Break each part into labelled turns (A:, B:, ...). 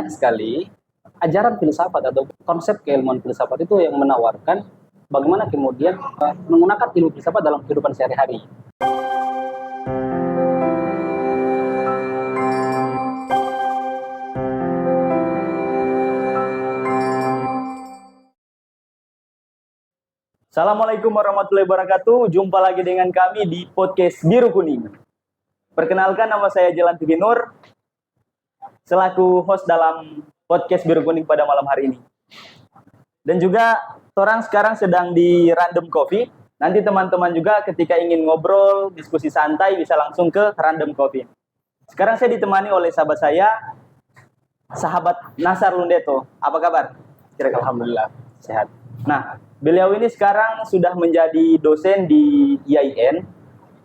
A: banyak sekali ajaran filsafat atau konsep keilmuan filsafat itu yang menawarkan bagaimana kemudian menggunakan ilmu filsafat dalam kehidupan sehari-hari.
B: Assalamualaikum warahmatullahi wabarakatuh. Jumpa lagi dengan kami di podcast Biru Kuning. Perkenalkan, nama saya Jelan Nur, selaku host dalam podcast Biru Kuning pada malam hari ini. Dan juga orang sekarang sedang di Random Coffee. Nanti teman-teman juga ketika ingin ngobrol, diskusi santai bisa langsung ke Random Coffee. Sekarang saya ditemani oleh sahabat saya, sahabat Nasar Lundeto. Apa kabar?
A: Kira-kira alhamdulillah sehat.
B: Nah, beliau ini sekarang sudah menjadi dosen di IAIN,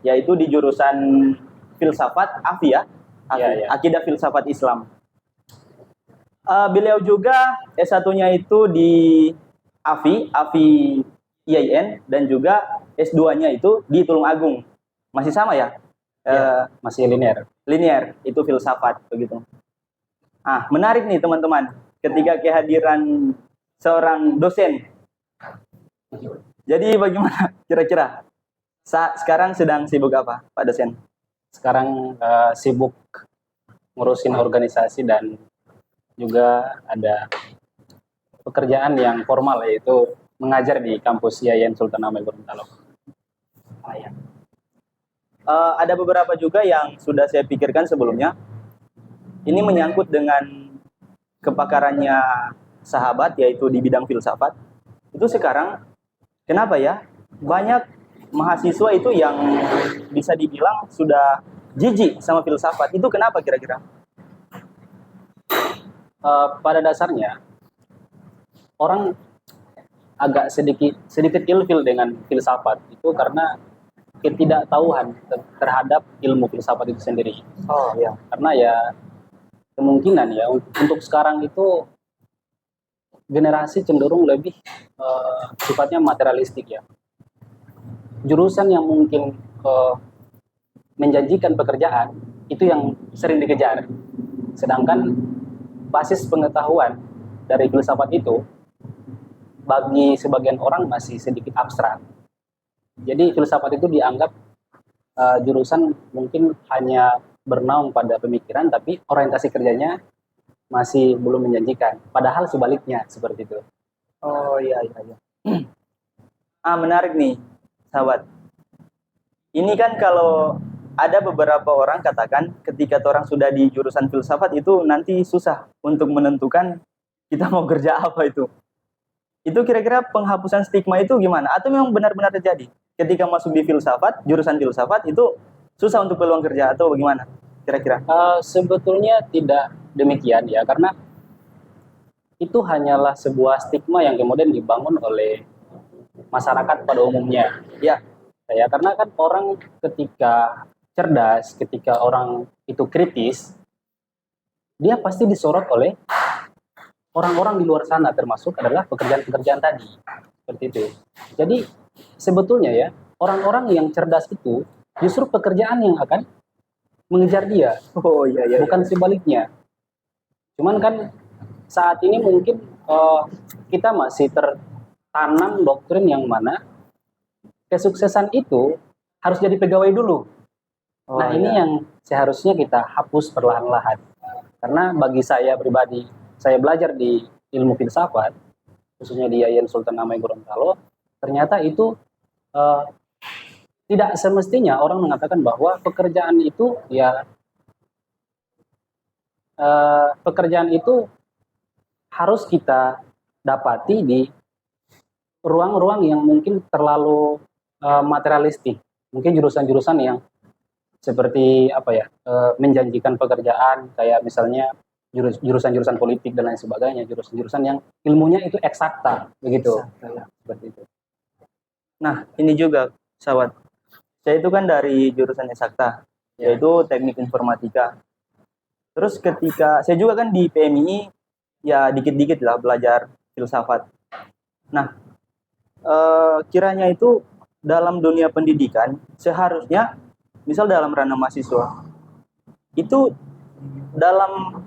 B: yaitu di jurusan filsafat, AFI ya, Akidah Filsafat Islam. Beliau juga S1-nya itu di AFI IAIN, dan juga S2-nya itu di Tulung Agung. Masih sama ya?
A: Masih linear,
B: itu filsafat begitu. Menarik nih teman-teman, ketika kehadiran seorang dosen. Jadi bagaimana kira-kira? Sekarang sedang sibuk apa, Pak dosen?
A: Sekarang sibuk ngurusin organisasi dan juga ada pekerjaan yang formal, yaitu mengajar di kampus IAIN Sultan Hamid Gorontalo.
B: Ada beberapa juga yang sudah saya pikirkan sebelumnya. Ini menyangkut dengan kepakarannya sahabat, yaitu di bidang filsafat. Itu sekarang kenapa ya banyak mahasiswa itu yang bisa dibilang sudah jijik sama filsafat? Itu kenapa kira-kira?
A: Pada dasarnya orang agak sedikit ilfil dengan filsafat itu karena ketidaktahuan terhadap ilmu filsafat itu sendiri.
B: Oh ya.
A: Karena ya kemungkinan ya untuk sekarang itu generasi cenderung lebih sifatnya materialistik ya. Jurusan yang mungkin menjanjikan pekerjaan itu yang sering dikejar. Sedangkan basis pengetahuan dari filsafat itu bagi sebagian orang masih sedikit abstrak. Jadi filsafat itu dianggap jurusan mungkin hanya bernaung pada pemikiran, tapi orientasi kerjanya masih belum menjanjikan. Padahal sebaliknya seperti itu.
B: Oh iya. Menarik nih, sahabat. Ini kan kalau ada beberapa orang katakan ketika orang sudah di jurusan filsafat itu nanti susah untuk menentukan kita mau kerja apa itu. Itu kira-kira penghapusan stigma itu gimana? Atau memang benar-benar terjadi? Ketika masuk di filsafat, jurusan filsafat itu susah untuk peluang kerja atau bagaimana? Kira-kira?
A: Sebetulnya tidak demikian ya, karena itu hanyalah sebuah stigma yang kemudian dibangun oleh masyarakat pada umumnya. Ya, karena kan orang ketika cerdas, ketika orang itu kritis, dia pasti disorot oleh orang-orang di luar sana, termasuk adalah pekerjaan-pekerjaan tadi. Seperti itu. Jadi sebetulnya ya, orang-orang yang cerdas itu justru pekerjaan yang akan mengejar dia.
B: Oh iya.
A: Bukan sebaliknya. Cuman kan saat ini mungkin kita masih tertanam doktrin yang mana kesuksesan itu harus jadi pegawai dulu. Ini yang seharusnya kita hapus perlahan-lahan. Karena bagi saya pribadi, saya belajar di ilmu filsafat, khususnya di IAIN Sultan Hamid Gorontalo, ternyata itu tidak semestinya orang mengatakan bahwa pekerjaan itu harus kita dapati di ruang-ruang yang mungkin terlalu materialistik. Mungkin jurusan-jurusan yang seperti menjanjikan pekerjaan, kayak misalnya jurusan-jurusan politik dan lain sebagainya, jurusan-jurusan yang ilmunya itu eksakta, begitu. Seperti itu.
B: Nah, ini juga, sahabat. Saya itu kan dari jurusan eksakta, yaitu teknik informatika. Terus ketika saya juga kan di PMI, ya dikit-dikit lah belajar filsafat. Nah, kiranya itu dalam dunia pendidikan seharusnya misal dalam ranah mahasiswa itu dalam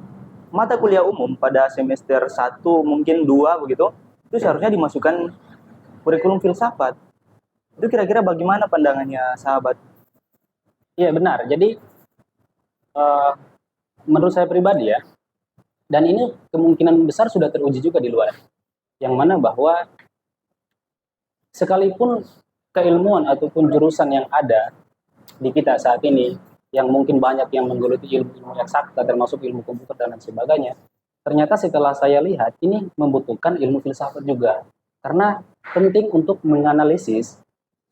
B: mata kuliah umum pada semester 1 mungkin 2 begitu, itu seharusnya dimasukkan kurikulum filsafat. Itu kira-kira bagaimana pandangannya sahabat?
A: Iya benar. Jadi eh, menurut saya pribadi ya, dan ini kemungkinan besar sudah teruji juga di luar, yang mana bahwa sekalipun keilmuan ataupun jurusan yang ada di kita saat ini, yang mungkin banyak yang menggeluti ilmu eksakta termasuk ilmu komputer dan lain sebagainya, ternyata setelah saya lihat ini membutuhkan ilmu filsafat juga, karena penting untuk menganalisis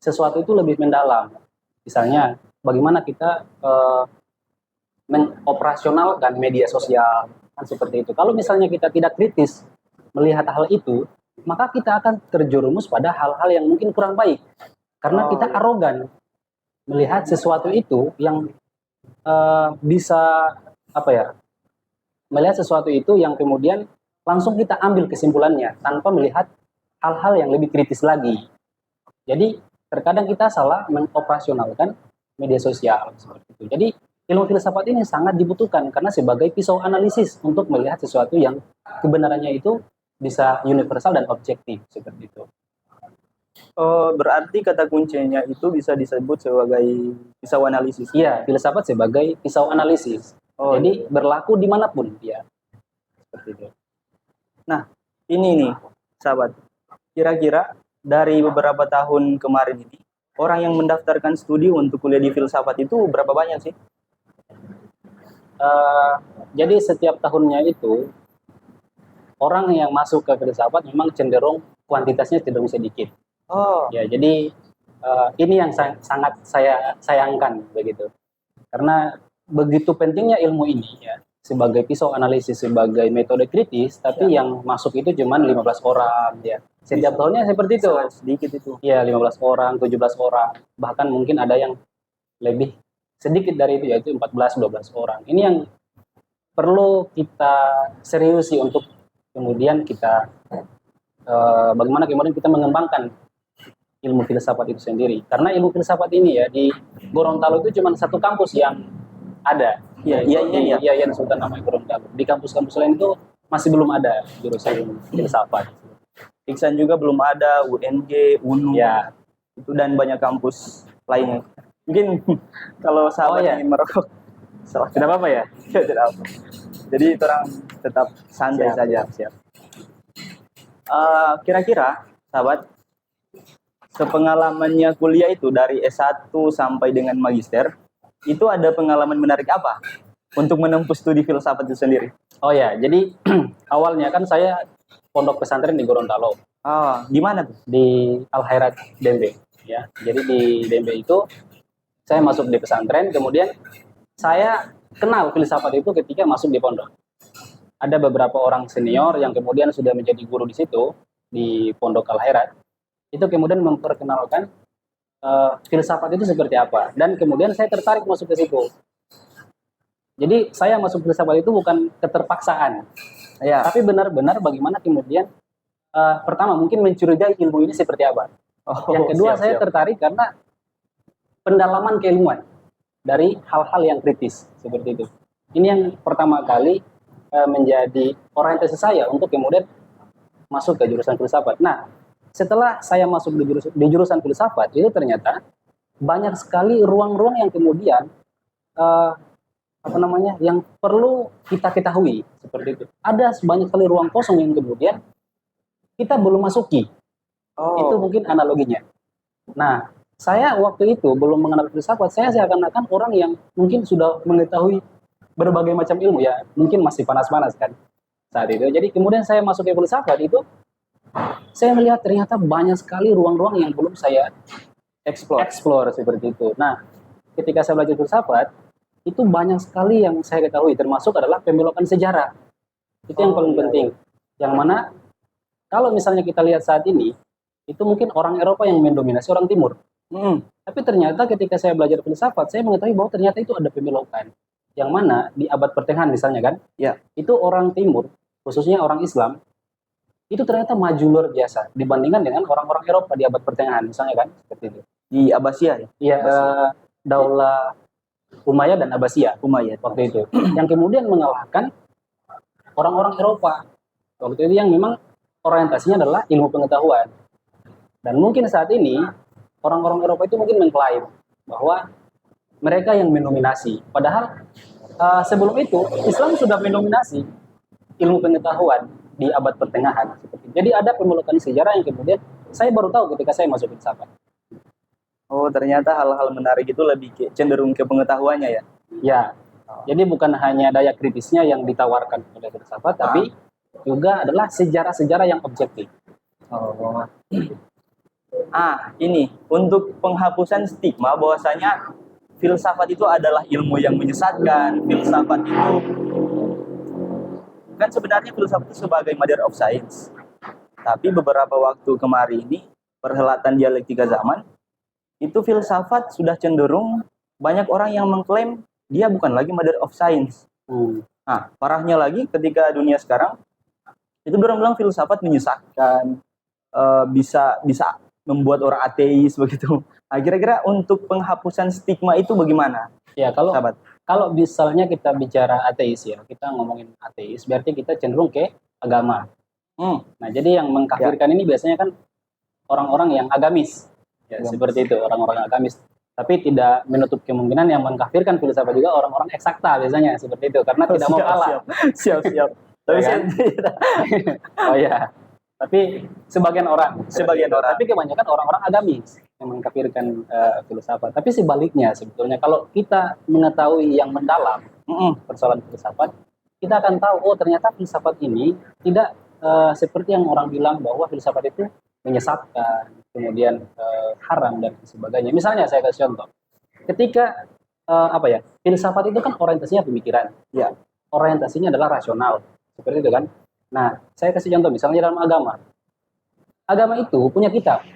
A: sesuatu itu lebih mendalam. Misalnya bagaimana kita mengoperasionalkan media sosial, kan seperti itu. Kalau misalnya kita tidak kritis melihat hal itu, maka kita akan terjerumus pada hal-hal yang mungkin kurang baik, karena kita arogan melihat sesuatu itu yang bisa apa ya, melihat sesuatu itu yang kemudian langsung kita ambil kesimpulannya tanpa melihat hal-hal yang lebih kritis lagi. Jadi terkadang kita salah mengoperasionalkan media sosial seperti itu. Jadi ilmu filsafat ini sangat dibutuhkan karena sebagai pisau analisis untuk melihat sesuatu yang kebenarannya itu bisa universal dan objektif seperti itu.
B: Berarti kata kuncinya itu bisa disebut sebagai pisau analisis.
A: Iya, filsafat sebagai pisau analisis. Jadi berlaku dimanapun dia. Seperti itu.
B: Nah, ini nih, sahabat. Kira-kira dari beberapa tahun kemarin ini, orang yang mendaftarkan studi untuk kuliah di filsafat itu berapa banyak sih?
A: Jadi setiap tahunnya itu orang yang masuk ke filsafat memang cenderung kuantitasnya cenderung sedikit. Ya, jadi ini yang sangat saya sayangkan begitu. Karena begitu pentingnya ilmu ini ya sebagai pisau analisis, sebagai metode kritis, tapi yang masuk itu cuma 15 orang ya. Setiap tahunnya seperti itu.
B: Sangat sedikit itu.
A: Ya, 15 orang, 17 orang. Bahkan mungkin ada yang lebih sedikit dari itu yaitu 14 12 orang. Ini yang perlu kita seriusi untuk kemudian kita bagaimana kemudian kita mengembangkan ilmu filsafat itu sendiri. Karena ilmu filsafat ini ya di Gorontalo itu cuma satu kampus yang ada. Iya, Sultan namanya Gorontalo. Di kampus-kampus lain itu masih belum ada jurusan ilmu filsafat.
B: Iksan juga belum ada, UNJ, UNU,
A: ya.
B: Itu dan banyak kampus lainnya. Mungkin kalau sahabat ingin merokok,
A: tidak apa-apa ya?
B: Tidak apa. Jadi orang tetap santai saja.
A: Siap.
B: Kira-kira, sahabat, sepengalamannya kuliah itu dari S1 sampai dengan magister, itu ada pengalaman menarik apa untuk menempuh studi filsafat itu sendiri?
A: Oh ya, jadi awalnya kan saya pondok pesantren di Gorontalo.
B: Di mana tuh?
A: Di Al Khairat Dembe. Ya, jadi di Dembe itu saya masuk di pesantren, kemudian saya kenal filsafat itu ketika masuk di pondok. Ada beberapa orang senior yang kemudian sudah menjadi guru di situ di pondok Al Khairat. Itu kemudian memperkenalkan filsafat itu seperti apa, dan kemudian saya tertarik masuk ke situ. Jadi saya masuk filsafat itu bukan keterpaksaan, ya, tapi benar-benar bagaimana kemudian pertama mungkin mencurigai ilmu ini seperti apa. Yang kedua saya tertarik karena pendalaman keilmuan dari hal-hal yang kritis seperti itu. Ini yang pertama kali menjadi orientasi saya untuk kemudian masuk ke jurusan filsafat. Nah, setelah saya masuk di jurusan filsafat itu ternyata banyak sekali ruang-ruang yang kemudian yang perlu kita ketahui seperti itu. Ada banyak sekali ruang kosong yang kemudian kita belum masuki. Itu mungkin analoginya. Nah, saya waktu itu belum mengenal filsafat, saya seakan-akan orang yang mungkin sudah mengetahui berbagai macam ilmu ya, mungkin masih panas-panas kan saat itu. Jadi kemudian saya masuk ke filsafat itu, saya melihat ternyata banyak sekali ruang-ruang yang belum saya explore seperti itu. Nah, ketika saya belajar filsafat, itu banyak sekali yang saya ketahui, termasuk adalah pembelokan sejarah. Itu yang paling penting. Yang mana kalau misalnya kita lihat saat ini, itu mungkin orang Eropa yang mendominasi orang Timur. Tapi ternyata ketika saya belajar filsafat, saya mengetahui bahwa ternyata itu ada pembelokan. Yang mana di abad pertengahan misalnya kan, itu orang Timur, khususnya orang Islam, itu ternyata maju luar biasa dibandingkan dengan orang-orang Eropa di abad pertengahan misalnya kan, seperti itu.
B: Di Abbasiyah ya?
A: Iya, Daulah Umayyad dan Abbasiyah waktu itu. Yang kemudian mengalahkan orang-orang Eropa waktu itu yang memang orientasinya adalah ilmu pengetahuan. Dan mungkin saat ini orang-orang Eropa itu mungkin mengklaim bahwa mereka yang mendominasi. Padahal sebelum itu Islam sudah mendominasi ilmu pengetahuan di abad pertengahan. Jadi ada pemulutan sejarah yang kemudian saya baru tahu ketika saya masuk filsafat.
B: Oh, ternyata hal-hal menarik itu lebih cenderung ke pengetahuannya ya.
A: Ya, jadi bukan hanya daya kritisnya yang ditawarkan oleh filsafat, tapi juga adalah sejarah-sejarah yang objektif.
B: Oh. Ini untuk penghapusan stigma bahwasanya filsafat itu adalah ilmu yang menyesatkan. Filsafat itu kan sebenarnya filsafat itu sebagai mother of science. Tapi beberapa waktu kemarin ini perhelatan dialektika zaman itu filsafat sudah cenderung banyak orang yang mengklaim dia bukan lagi mother of science. Nah, parahnya lagi ketika dunia sekarang itu orang bilang filsafat menyesatkan, bisa membuat orang ateis begitu. Nah, kira-kira untuk penghapusan stigma itu bagaimana?
A: Ya, kalau misalnya kita bicara ateis ya, kita ngomongin ateis berarti kita cenderung ke agama. Nah, jadi yang mengkafirkan ini biasanya kan orang-orang yang agamis. Ya, seperti itu, orang-orang agamis. Tapi tidak menutup kemungkinan yang mengkafirkan filsafat juga orang-orang eksakta biasanya seperti itu karena tidak mau kalah.
B: Siap. Tapi
A: ya kan? Oh ya. Tapi sebagian orang. Tapi kebanyakan orang-orang agamis yang mengkafirkan filsafat. Tapi sebaliknya sebetulnya kalau kita mengetahui yang mendalam persoalan filsafat, kita akan tahu oh ternyata filsafat ini tidak seperti yang orang bilang bahwa filsafat itu menyesatkan, kemudian haram dan sebagainya. Misalnya saya kasih contoh. Ketika filsafat itu kan orientasinya pemikiran. Ya, orientasinya adalah rasional. Seperti itu kan. Nah, saya kasih contoh misalnya dalam agama. Agama itu punya kitab,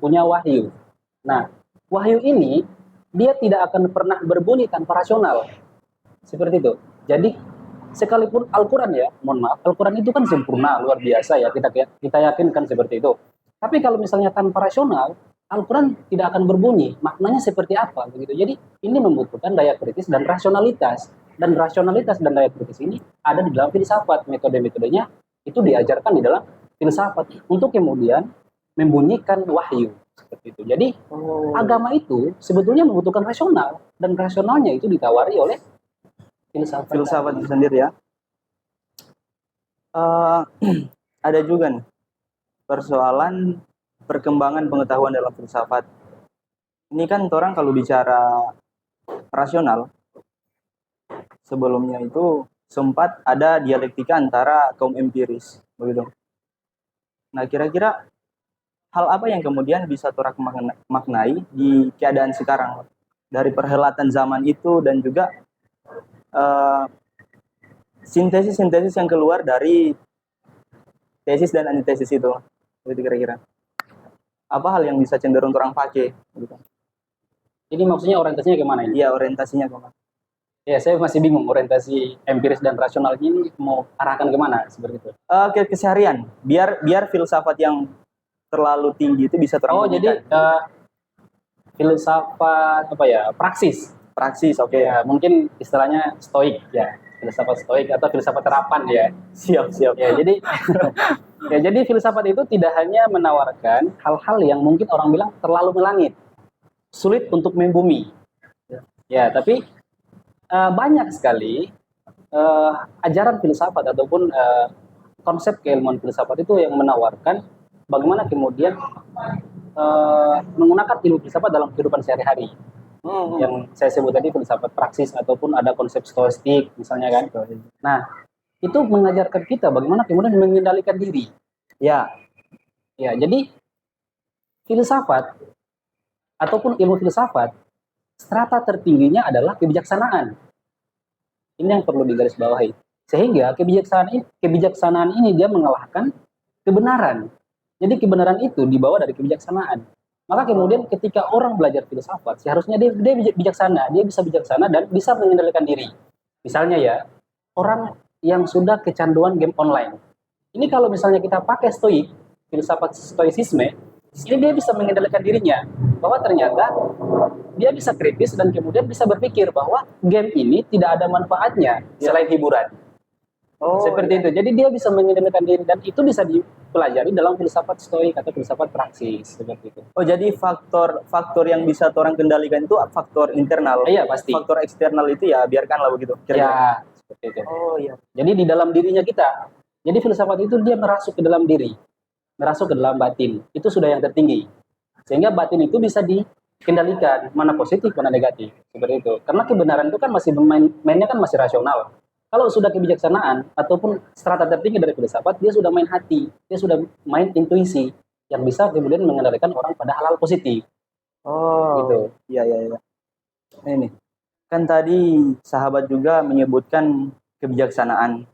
A: punya wahyu. Nah, wahyu ini dia tidak akan pernah berbunyi tanpa rasional. Seperti itu. Jadi sekalipun Al-Quran ya, mohon maaf, Al-Quran itu kan sempurna, luar biasa ya, kita yakinkan seperti itu. Tapi kalau misalnya tanpa rasional, Al-Quran tidak akan berbunyi. Maknanya seperti apa begitu. Jadi ini membutuhkan daya kritis dan rasionalitas. Dan rasionalitas dan daya kritis ini ada di dalam filsafat. Metode-metodenya itu diajarkan di dalam filsafat untuk kemudian membunyikan wahyu seperti itu. Jadi agama itu sebetulnya membutuhkan rasional dan rasionalnya itu ditawari oleh filsafat
B: itu sendiri ya. Ada juga nih persoalan perkembangan pengetahuan dalam filsafat. Ini kan orang kalau bicara rasional, sebelumnya itu sempat ada dialektika antara kaum empiris, begitu. Nah, kira-kira hal apa yang kemudian bisa orang maknai di keadaan sekarang dari perhelatan zaman itu dan juga sintesis-sintesis yang keluar dari tesis dan antitesis itu, begitu kira-kira. Apa hal yang bisa cenderung orang pakai? Gitu.
A: Jadi maksudnya orientasinya kemana ini?
B: Iya, orientasinya kemana?
A: Ya, saya masih bingung orientasi empiris dan rasional ini mau arahkan kemana seperti itu.
B: Ke keseharian, biar filsafat yang terlalu tinggi itu bisa
A: jadi filsafat praksis, oke. Ya, mungkin istilahnya stoik ya, filsafat stoik atau filsafat terapan ya.
B: Siap.
A: Ya, jadi jadi filsafat itu tidak hanya menawarkan hal-hal yang mungkin orang bilang terlalu melangit, sulit untuk membumi. Ya, tapi banyak sekali ajaran filsafat ataupun konsep keilmuan filsafat itu yang menawarkan bagaimana kemudian menggunakan ilmu filsafat dalam kehidupan sehari-hari. Yang saya sebut tadi filsafat praksis ataupun ada konsep stoistik misalnya kan. Nah, itu mengajarkan kita bagaimana kemudian mengendalikan diri. Ya, jadi filsafat ataupun ilmu filsafat strata tertingginya adalah kebijaksanaan. Ini yang perlu digarisbawahi. Sehingga kebijaksanaan ini dia mengalahkan kebenaran. Jadi kebenaran itu dibawa dari kebijaksanaan. Maka kemudian ketika orang belajar filsafat, seharusnya dia bijaksana, dia bisa bijaksana dan bisa mengendalikan diri. Misalnya ya, orang yang sudah kecanduan game online. Ini kalau misalnya kita pakai stoik, filsafat stoicisme, ini dia bisa mengendalikan dirinya. Bahwa ternyata dia bisa kritis dan kemudian bisa berpikir bahwa game ini tidak ada manfaatnya selain hiburan. Seperti itu. Jadi dia bisa mengendalikan diri dan itu bisa dipelajari dalam filsafat stoik atau filsafat praksis seperti itu.
B: Oh, jadi faktor yang bisa orang kendalikan itu faktor internal.
A: Iya, pasti.
B: Faktor eksternal itu ya biarkanlah begitu.
A: Ya, seperti itu.
B: Oh iya.
A: Jadi di dalam dirinya kita. Jadi filsafat itu dia merasuk ke dalam diri, merasuk ke dalam batin. Itu sudah yang tertinggi. Sehingga batin itu bisa dikendalikan, mana positif, mana negatif. Seperti itu. Karena kebenaran itu kan masih mainnya kan masih rasional. Kalau sudah kebijaksanaan ataupun strata tertinggi dari filsafat, dia sudah main hati, dia sudah main intuisi yang bisa kemudian mengendalikan orang pada hal-hal positif.
B: Oh,
A: Gitu.
B: iya iya iya. Nah, ini kan tadi sahabat juga menyebutkan kebijaksanaan.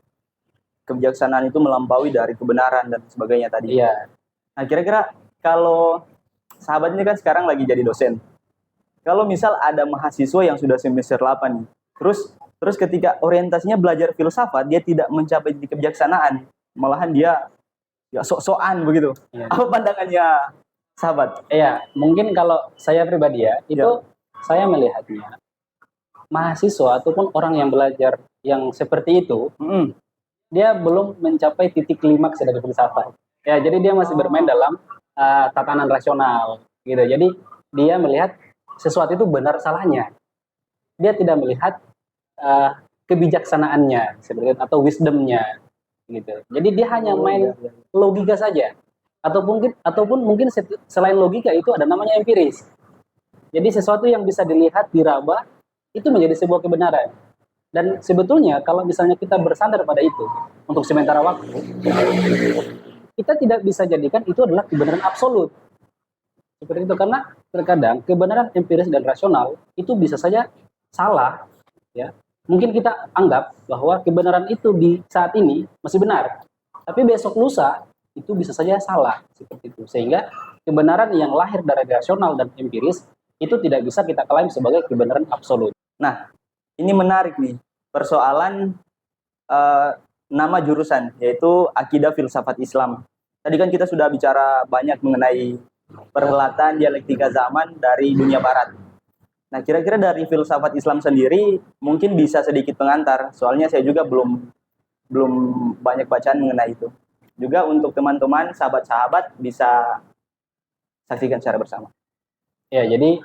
B: Kebijaksanaan itu melampaui dari kebenaran dan sebagainya tadi.
A: Iya.
B: Nah, kira-kira kalau sahabat ini kan sekarang lagi jadi dosen. Kalau misal ada mahasiswa yang sudah semester 8 nih, terus ketika orientasinya belajar filsafat, dia tidak mencapai di kebijaksanaan, malahan dia ya sok-sokan begitu.
A: Iya.
B: Apa pandangannya sahabat?
A: Iya, mungkin kalau saya pribadi ya, itu saya melihatnya mahasiswa ataupun orang yang belajar yang seperti itu, dia belum mencapai titik klimaks dari filsafat. Ya, jadi dia masih bermain dalam tatanan rasional, gitu. Jadi dia melihat sesuatu itu benar salahnya. Dia tidak melihat kebijaksanaannya, seperti itu, atau wisdomnya, gitu. Jadi dia hanya main logika saja, ataupun mungkin selain logika itu ada namanya empiris. Jadi sesuatu yang bisa dilihat, diraba, itu menjadi sebuah kebenaran. Dan sebetulnya kalau misalnya kita bersandar pada itu untuk sementara waktu, kita tidak bisa jadikan itu adalah kebenaran absolut. Seperti itu, karena terkadang kebenaran empiris dan rasional itu bisa saja salah, ya. Mungkin kita anggap bahwa kebenaran itu di saat ini masih benar, tapi besok lusa itu bisa saja salah, seperti itu. Sehingga kebenaran yang lahir dari rasional dan empiris itu tidak bisa kita klaim sebagai kebenaran absolut.
B: Nah, ini menarik nih, persoalan nama jurusan, yaitu Akidah Filsafat Islam. Tadi kan kita sudah bicara banyak mengenai perhelatan dialektika zaman dari dunia barat. Nah, kira-kira dari filsafat Islam sendiri mungkin bisa sedikit pengantar, soalnya saya juga belum banyak bacaan mengenai itu. Juga untuk teman-teman, sahabat-sahabat bisa saksikan secara bersama.
A: Ya, jadi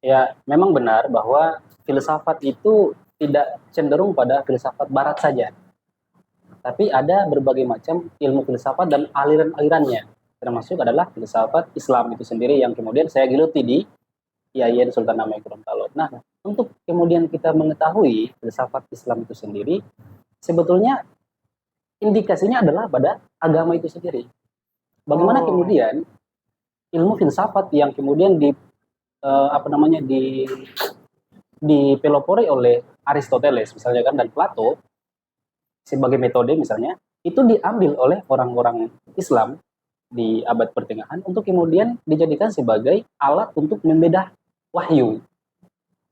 A: ya memang benar bahwa filsafat itu tidak cenderung pada filsafat barat saja. Tapi ada berbagai macam ilmu filsafat dan aliran-alirannya. Termasuk adalah filsafat Islam itu sendiri yang kemudian saya geluti di IAIN Sultan Hamid Gorontalo. Nah, untuk kemudian kita mengetahui filsafat Islam itu sendiri, sebetulnya indikasinya adalah pada agama itu sendiri. Bagaimana kemudian ilmu filsafat yang kemudian dipelopori oleh Aristoteles misalnya kan dan Plato sebagai metode misalnya itu diambil oleh orang-orang Islam di abad pertengahan untuk kemudian dijadikan sebagai alat untuk membedah wahyu.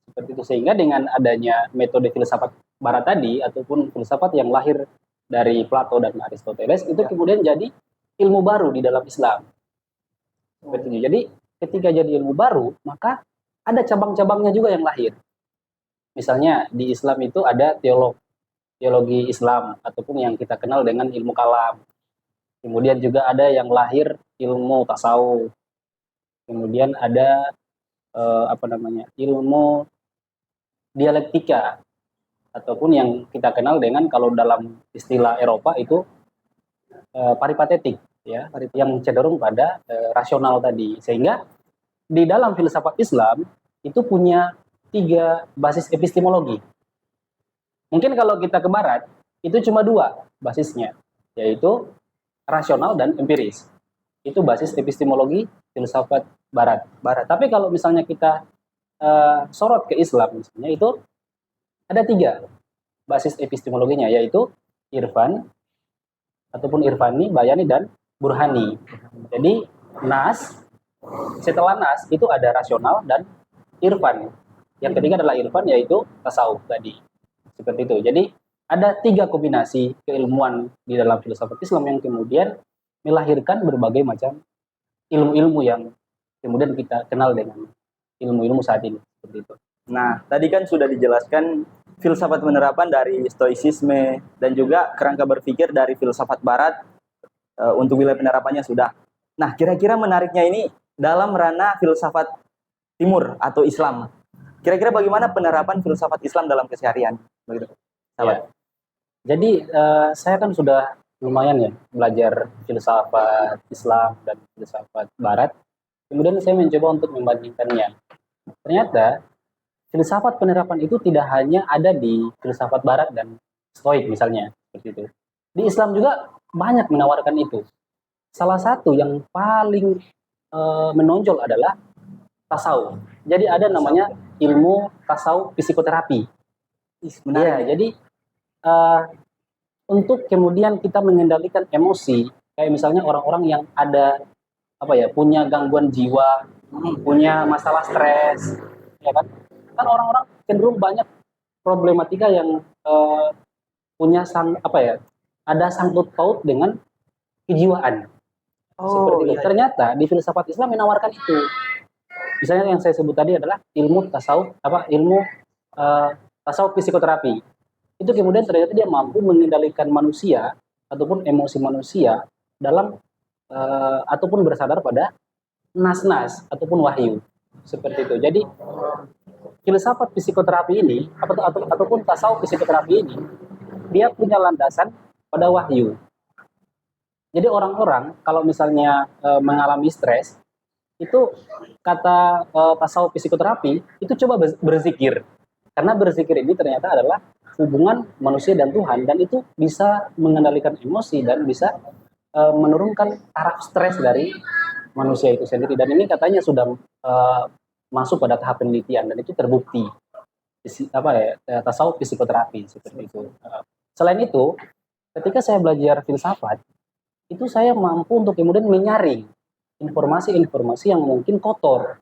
A: Seperti itu, sehingga dengan adanya metode filsafat barat tadi ataupun filsafat yang lahir dari Plato dan Aristoteles itu kemudian jadi ilmu baru di dalam Islam. Seperti itu. Jadi ketika jadi ilmu baru, maka ada cabang-cabangnya juga yang lahir. Misalnya di Islam itu ada teologi Islam ataupun yang kita kenal dengan ilmu kalam. Kemudian juga ada yang lahir ilmu tasawuf. Kemudian ada ilmu dialektika ataupun yang kita kenal dengan kalau dalam istilah Eropa itu paripatetik, ya, yang cenderung pada rasional tadi. Sehingga di dalam filsafat Islam itu punya 3 basis epistemologi. Mungkin kalau kita ke barat itu cuma 2 basisnya, yaitu rasional dan empiris. Itu basis epistemologi filsafat barat. Tapi kalau misalnya kita sorot ke Islam misalnya itu ada 3 basis epistemologinya, yaitu irfan ataupun irfani, bayani dan burhani. Jadi setelah nas itu ada rasional dan irfan. Yang ketiga adalah irfan, yaitu tasawuf tadi. Seperti itu. Jadi ada 3 kombinasi keilmuan di dalam filsafat Islam yang kemudian melahirkan berbagai macam ilmu-ilmu yang kemudian kita kenal dengan ilmu-ilmu saat ini. Seperti itu.
B: Nah, tadi kan sudah dijelaskan filsafat penerapan dari stoicisme dan juga kerangka berpikir dari filsafat barat untuk wilayah penerapannya sudah. Nah, kira-kira menariknya ini dalam ranah filsafat timur atau Islam. Kira-kira bagaimana penerapan filsafat Islam dalam keseharian? Begitu.
A: Ya. Jadi saya kan sudah lumayan ya belajar filsafat Islam dan filsafat Barat. Kemudian saya mencoba untuk membandingkannya. Ternyata filsafat penerapan itu tidak hanya ada di filsafat Barat dan Stoik misalnya, seperti itu. Di Islam juga banyak menawarkan itu. Salah satu yang paling menonjol adalah tasawuf. Jadi ada namanya ilmu tasawuf psikoterapi. Ya, jadi untuk kemudian kita mengendalikan emosi, kayak misalnya orang-orang yang ada punya gangguan jiwa, punya masalah stres, ya kan? Kan orang-orang cenderung banyak problematika yang punya ada sangkut paut dengan kejiwaan. Seperti itu. Ternyata di filsafat Islam menawarkan itu. Misalnya yang saya sebut tadi adalah ilmu tasawuf psikoterapi. Itu kemudian ternyata dia mampu mengendalikan manusia ataupun emosi manusia dalam ataupun bersandar pada nas-nas ataupun wahyu. Seperti itu. Jadi filsafat psikoterapi ini ataupun tasawuf psikoterapi ini dia punya landasan pada wahyu. Jadi orang-orang kalau misalnya mengalami stres itu kata tasawuf psikoterapi itu coba berzikir. Karena berzikir ini ternyata adalah hubungan manusia dan Tuhan dan itu bisa mengendalikan emosi dan bisa menurunkan taraf stres dari manusia itu sendiri. Dan ini katanya sudah masuk pada tahap penelitian dan itu terbukti tasawuf psikoterapi seperti itu. Selain itu, ketika saya belajar filsafat, itu saya mampu untuk kemudian menyaring informasi-informasi yang mungkin kotor.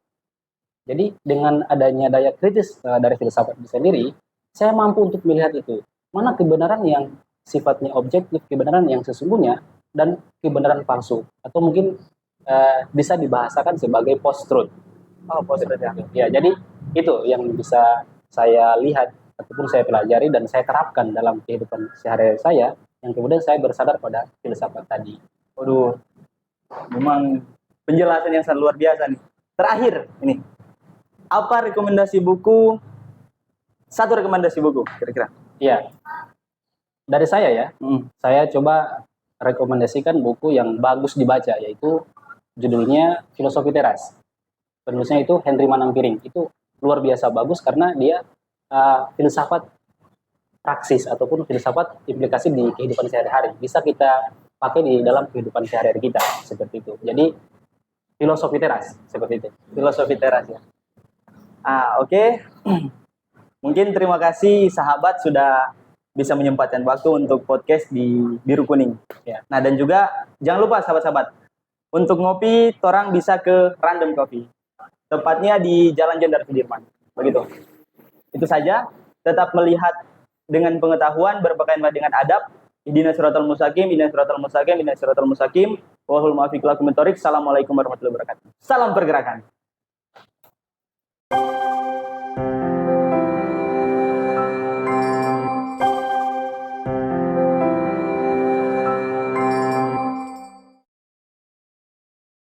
A: Jadi dengan adanya daya kritis dari filsafat itu sendiri, saya mampu untuk melihat itu mana kebenaran yang sifatnya objektif, kebenaran yang sesungguhnya, dan kebenaran palsu atau mungkin bisa dibahasakan sebagai post-truth.
B: Oh, post-truth ya.
A: Ya, jadi itu yang bisa saya lihat ataupun saya pelajari dan saya terapkan dalam kehidupan sehari-hari saya, yang kemudian saya bersandar pada filsafat tadi.
B: Waduh, memang penjelasan yang sangat luar biasa nih. Terakhir ini, apa satu rekomendasi buku kira-kira?
A: Iya, dari saya ya, saya coba rekomendasikan buku yang bagus dibaca, yaitu judulnya Filosofi Teras. Penulisnya itu Henry Manampiring. Itu luar biasa bagus karena dia filsafat praksis ataupun filsafat implikasi di kehidupan sehari-hari. Bisa kita pakai di dalam kehidupan sehari-hari kita, seperti itu. Jadi Filosofi Teras, seperti itu.
B: Filosofi Teras ya. Oke. Mungkin terima kasih sahabat sudah bisa menyempatkan waktu untuk podcast di Biru Kuning.
A: Ya.
B: Nah, dan juga jangan lupa sahabat-sahabat, untuk ngopi, torang bisa ke Random Coffee. Tepatnya di Jalan Jenderal Sudirman. Begitu. Itu saja. Tetap melihat dengan pengetahuan, berpakaianlah dengan adab. Ihdinas siratal mustaqim, ihdinas siratal mustaqim, ihdinas siratal mustaqim. Wahul muwaffiq lakum min thoriq. Assalamualaikum warahmatullahi wabarakatuh. Salam pergerakan.